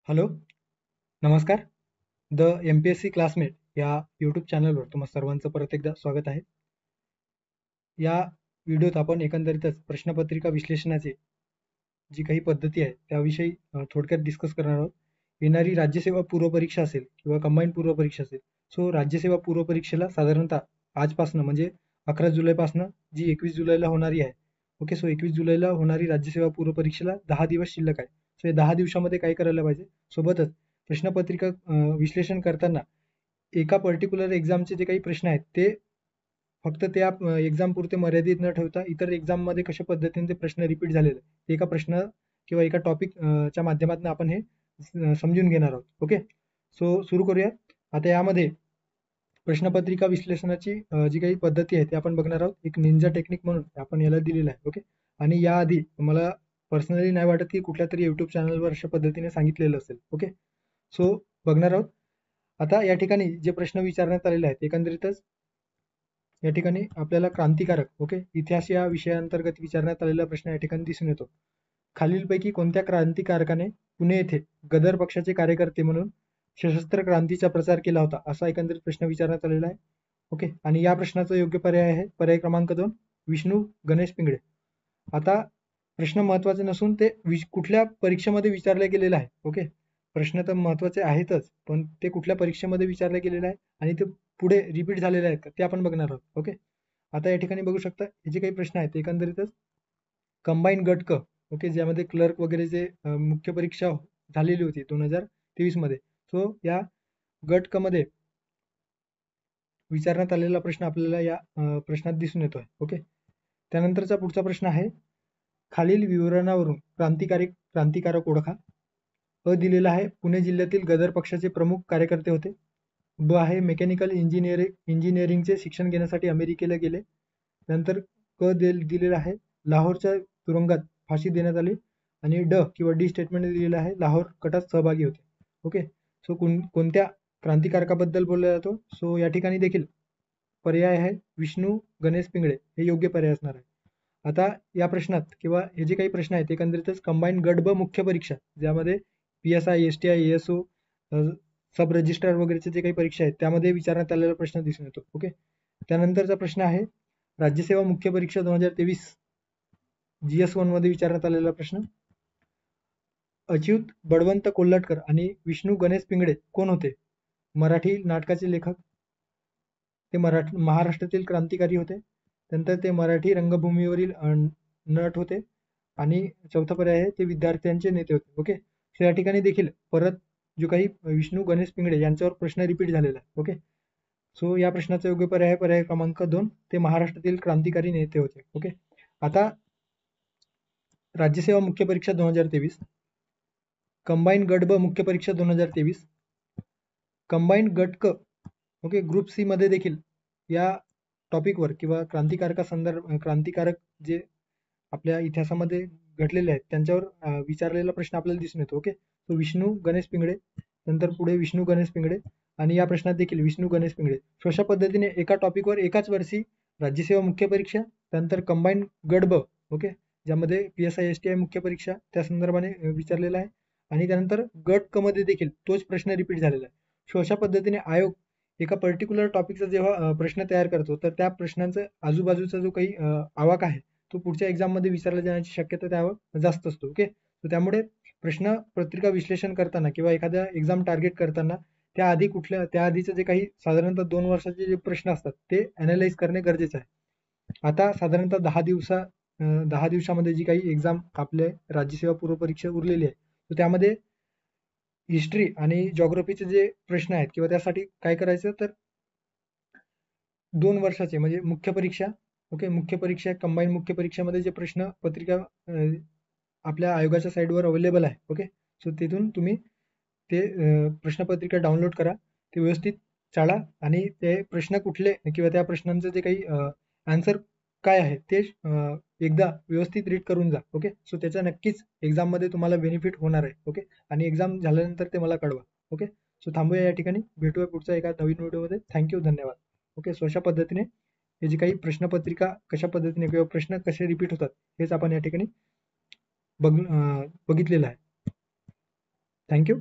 Hello, नमस्कार. The MPSC classmate या YouTube चॅनलवर तुम्हा सर्वांचं परत एकदा स्वागत आहे. या व्हिडिओत आपण एकंदरीतच प्रश्नपत्रिका विश्लेषणाची जी काही पद्धती आहे त्याविषयी थोडक्यात डिस्कस करणार आहोत. येणारी राज्यसेवा पूर्व परीक्षा असेल किंवा कंबाईंड पूर्व परीक्षा असेल, सो राज्यसेवा पूर्व परीक्षेला साधारणतः आजपासनं म्हणजे 11 जुलैपासनं जी 21 जुलैला होणारी आहे, ओके. सो 21 जुलैला होणारी राज्यसेवा पूर्व परीक्षेला 10 दिवस शिल्लक आहे. सो या 10 दिवसामध्ये काय करायला पाहिजे? सोबतच प्रश्नपत्रिका विश्लेषण करताना एका पर्टिक्युलर एक्झामचे जे काही प्रश्न आहेत ते फक्त त्या एक्झाम पुरते मर्यादित न ठेवता इतर एक्झाममध्ये कशा पद्धतीने ते प्रश्न रिपीट झालेले आहेत, एका प्रश्न किंवा एका टॉपिक च्या माध्यमातून आपण हे समजून घेणार आहोत. ओके, सो सुरू करूया. आता यामध्ये प्रश्नपत्रिका विश्लेषणाची जी काही पद्धती आहे ते आपण बघणार आहोत. एक निंजा टेक्निक म्हणून आपण याला दिलेलं आहे. ओके, आणि याआधी मला पर्सनली नाही वाटत की कुठल्या तरी युट्यूब चॅनलवर अशा पद्धतीने सांगितलेलं असेल. ओके, सो बघणार आहोत. आता या ठिकाणी जे प्रश्न विचारण्यात आलेले आहेत एकंदरीतच या ठिकाणी आपल्याला क्रांतिकारक, ओके, इतिहास या विषयाअंतर्गत विचारण्यात आलेला प्रश्न या ठिकाणी दिसून येतो. खालीलपैकी कोणत्या क्रांतिकारकाने पुणे येथे गदर पक्षाचे कार्यकर्ते म्हणून सशस्त्र क्रांतीचा प्रचार केला होता, असा एकंदरीत प्रश्न विचारण्यात आलेला आहे. ओके, आणि या प्रश्नाचा योग्य पर्याय आहे पर्याय क्रमांक 2, विष्णू गणेश पिंगळे. आता प्रश्न महत्वाचे नसून ते कुठल्या परीक्षेमध्ये विचारले गेलेलं आहे. ओके, प्रश्न तर महत्वाचे आहेतच, पण ते कुठल्या परीक्षेमध्ये विचारले गेलेले आहे आणि ते पुढे रिपीट झालेले आहेत का ते आपण बघणार आहोत. ओके, आता या ठिकाणी बघू शकता हे जे काही प्रश्न आहेत एकंदरीतच कंबाईन गट क, ओके, ज्यामध्ये क्लर्क वगैरे जे मुख्य परीक्षा झालेली होती 2023 मध्ये. सो या गट क मध्ये विचारण्यात आलेला प्रश्न आपल्याला या प्रश्नात दिसून येतोय. ओके, त्यानंतरचा पुढचा प्रश्न आहे, खालील विवरणावरून क्रांतिकारक ओळखा. अ दिलेला आहे, पुणे जिल्ह्यातील गदर पक्षाचे प्रमुख कार्यकर्ते होते. ब आहे, मेकॅनिकल इंजिनिअरिंगचे शिक्षण घेण्यासाठी अमेरिकेला गेले. नंतर दिलेला आहे, लाहोरच्या तुरुंगात फाशी देण्यात आली. आणि ड किंवा डी स्टेटमेंट दिलेलं आहे, लाहोर कटात सहभागी होते. ओके, सो कोणत्या क्रांतिकारकाबद्दल बोलला जातो? सो या ठिकाणी देखील पर्याय आहे विष्णू गणेश पिंगळे हे योग्य पर्याय असणार आहे. आता या प्रश्नात किंवा हे जे काही प्रश्न आहेत एकंदरीतच कंबाईन गट ब मुख्य परीक्षा, ज्यामध्ये PSI, STI, ASO, सब रजिस्ट्रार वगैरेचे जे काही परीक्षा आहेत त्यामध्ये विचारण्यात आलेला प्रश्न दिसून येतो. ओके, त्यानंतरचा प्रश्न आहे, राज्यसेवा मुख्य परीक्षा 2023 GS1 मध्ये विचारण्यात आलेला प्रश्न, अच्युत बळवंत कोल्हटकर आणि विष्णू गणेश पिंगळे कोण होते? मराठी नाटकाचे लेखक, ते महाराष्ट्रातील क्रांतिकारी होते. नंतर ते मराठी रंगभूमीवरील नट होते. आणि चौथा पर्याय आहे, ते विद्यार्थ्यांचे नेते होते. ओके, सो या ठिकाणी देखील परत जो काही विष्णू गणेश पिंगळे यांच्यावर प्रश्न रिपीट झालेला आहे. ओके, सो या प्रश्नाचा योग्य पर्याय आहे पर्याय क्रमांक 2, ते महाराष्ट्रातील क्रांतिकारी नेते होते. ओके, आता राज्यसेवा मुख्य परीक्षा 2023, कंबाईन गट ब मुख्य परीक्षा 2023, कंबाईन गट क, ओके, ग्रुप सी मध्ये देखील या टॉपिकवर किंवा क्रांतिकारक जे आपल्या इतिहासामध्ये घडलेले आहेत त्यांच्यावर विचारलेला प्रश्न आपल्याला दिसून येतो. ओके, तो विष्णू गणेश पिंगळे, नंतर पुढे विष्णू गणेश पिंगळे आणि या प्रश्नात देखील विष्णू गणेश पिंगळे. अशा पद्धतीने एका टॉपिकवर एकाच वर्षी राज्यसेवा मुख्य परीक्षा, त्यानंतर कंबाईन गट ब, ओके, ज्यामध्ये PSI STI मुख्य परीक्षा त्या संदर्भाने विचारलेला आहे. आणि त्यानंतर गट क मध्ये देखील तोच प्रश्न रिपीट झालेला आहे. सो अशा पद्धतीने आयोग एका पर्टिक्युलर टॉपिकचा जेव्हा प्रश्न तयार करतो तर त्या प्रश्नांचा आजूबाजूचा जो काही आवाक आहे तो पुढच्या एक्झाम मध्ये विचारला जाण्याची शक्यता त्यावर जास्त असतो. ओके, तर त्यामुळे प्रश्न पत्रिका विश्लेषण करताना किंवा एखाद्या एक्झाम टार्गेट करताना त्याआधीचे जे काही साधारणतः 2 वर्षाचे जे प्रश्न असतात ते अनालाइज करणे गरजेचं आहे. आता साधारणतः 10 दिवसामध्ये जी काही एक्झाम आपले राज्यसेवा पूर्व परीक्षा उरलेली आहे, तर त्यामध्ये हिस्ट्री आणि जॉग्राफीचे जे प्रश्न आहेत किंवा त्यासाठी काय करायचं तर 2 वर्षाचे म्हणजे मुख्य परीक्षा, ओके, मुख्य परीक्षा कंबाईन मुख्य परीक्षेमध्ये जे प्रश्न पत्रिका आपल्या आयोगाच्या साईडवर अवेलेबल आहे. ओके, सो तिथून तुम्ही ते प्रश्नपत्रिका डाउनलोड करा, ते व्यवस्थित चाळा आणि ते प्रश्न कुठले किंवा त्या प्रश्नांचं जे काही आन्सर काय आहे ते एकदा व्यवस्थित रीड करून जा. ओके, सो त्याचा नक्कीच एक्झाम मध्ये तुम्हाला बेनिफिट होणार आहे. ओके, आणि एक्झाम झाल्यानंतर ते मला कळवा. ओके, सो थांबूया या ठिकाणी, भेटूया पुढच्या एका नवीन व्हिडिओमध्ये. थँक्यू, धन्यवाद. ओके, सो अशा पद्धतीने हे जी काही प्रश्नपत्रिका कशा पद्धतीने किंवा प्रश्न कसे रिपीट होतात हेच आपण या ठिकाणी बघितलेलं आहे. थँक्यू.